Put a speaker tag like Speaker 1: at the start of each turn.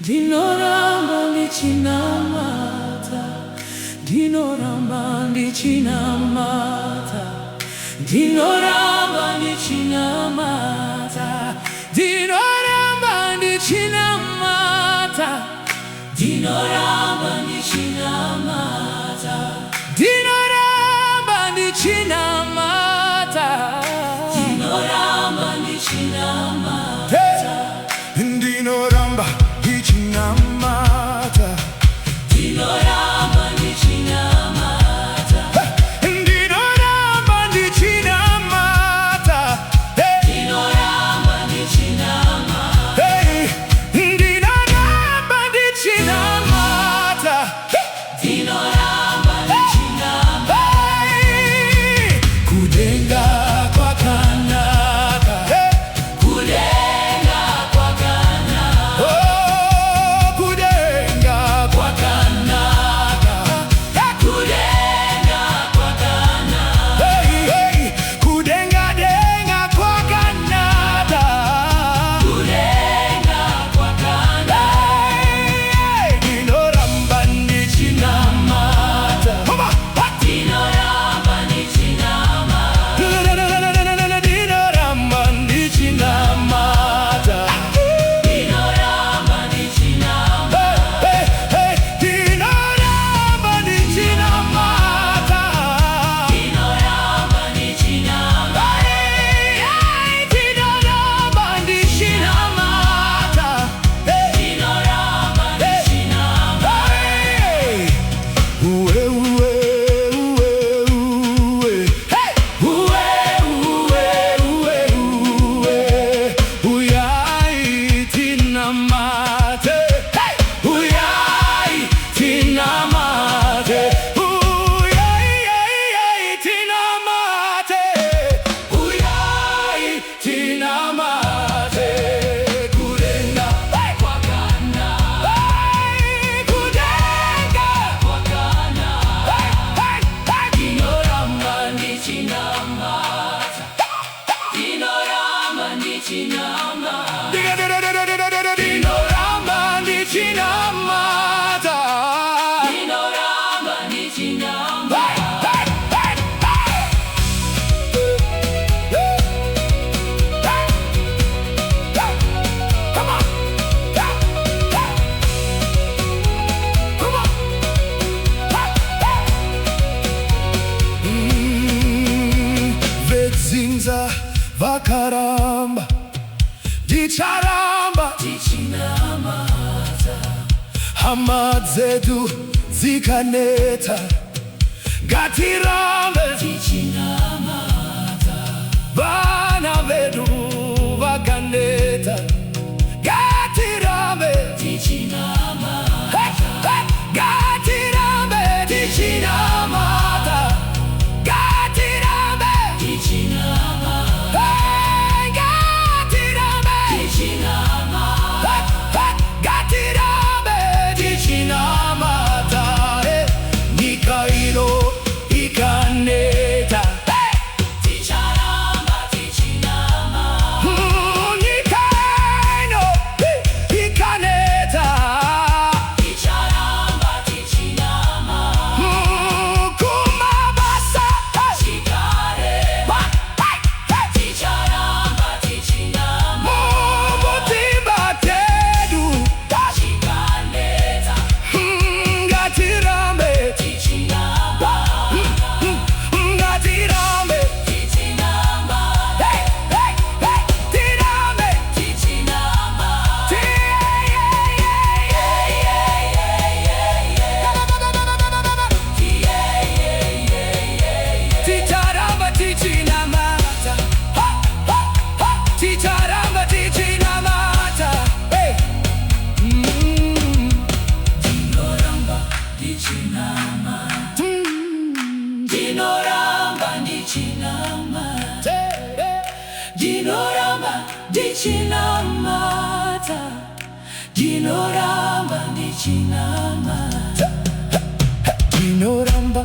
Speaker 1: Dinoramba ndichinamata, dinoramba ndichinamata, dinoramba ndichinamata, dinoramba ndichinamata, dinoramba ndichinamata, dinoramba ndichinamata, dinoramba ndichinamata,
Speaker 2: dinoramba ndichinamata,
Speaker 1: dinoramba ndichinamata,
Speaker 2: dinoramba ndichinamata,
Speaker 1: dinoramba ndichinamata,
Speaker 2: dinoramba ndichinamata,
Speaker 1: dinoramba ndichinamata,
Speaker 2: kudenga kwa Kanaka,
Speaker 1: kudenga kwa Kanaka,
Speaker 2: oh, kudenga kwa Kanaka,
Speaker 1: kudenga kwa Kanaka,
Speaker 2: hey, kudenga denga kwa Kanaka,
Speaker 1: kudenga kwa Kanaka,
Speaker 2: dinoramba ndichinamata,
Speaker 1: dinoramba ndichinamata,
Speaker 2: dinoramba ndichinamata,
Speaker 1: dinoramba ndichinamata,
Speaker 2: dinoramba ndichinamata,
Speaker 1: dinoramba ndichinamata,
Speaker 2: dinoramba ndichinamata,
Speaker 1: dinoramba ndichinamata,
Speaker 2: uwe uwe uwe uwe, uwe uwe uwe uwe, uyai tinamate, uyai tinamate, uyai tinamate, uyai tinamate, kudenga
Speaker 1: kwa Kanaka,
Speaker 2: kudenga
Speaker 1: kwa Kanaka, dinoramba ndichinamata, dinoramba ndichinamata,
Speaker 2: dinoramba ndichinamata,
Speaker 1: dinoramba ndichinamata,
Speaker 2: come on, come on, vedzinza vakaramba, ndicharamba,
Speaker 1: ndichinamata,
Speaker 2: hama dzedu dzikaneta, ngatirambe,
Speaker 1: ndichinamata,
Speaker 2: vana vedu vakaneta, ngatirambe,
Speaker 1: ndichinamata,
Speaker 2: ngatirambe tichinamata, ngatirambe,
Speaker 1: ndichinamata,
Speaker 2: ngatirambe,
Speaker 1: ndichinamata,
Speaker 2: ngatirambe tichinamata, nyika ino ikaneta,
Speaker 1: ticharamba tichinamata,
Speaker 2: nyika ino ikaneta,
Speaker 1: ticharamba tichinamata,
Speaker 2: kumabasa,
Speaker 1: chikareba, ticharamba tichinamata,
Speaker 2: mutimba tedu,
Speaker 1: chikaneta,
Speaker 2: ngatirambe,
Speaker 1: tichinamata,
Speaker 2: ngatirambe,
Speaker 1: tichinamata,
Speaker 2: tirambe,
Speaker 1: tichinamata,
Speaker 2: ticharamba tichinamata, ticharamba tichinamata,
Speaker 1: dinoramba ndichinamata, dinoramba ndichinamata, dinoramba ndichinamata, dinoramba ndichinamata,
Speaker 2: dinoramba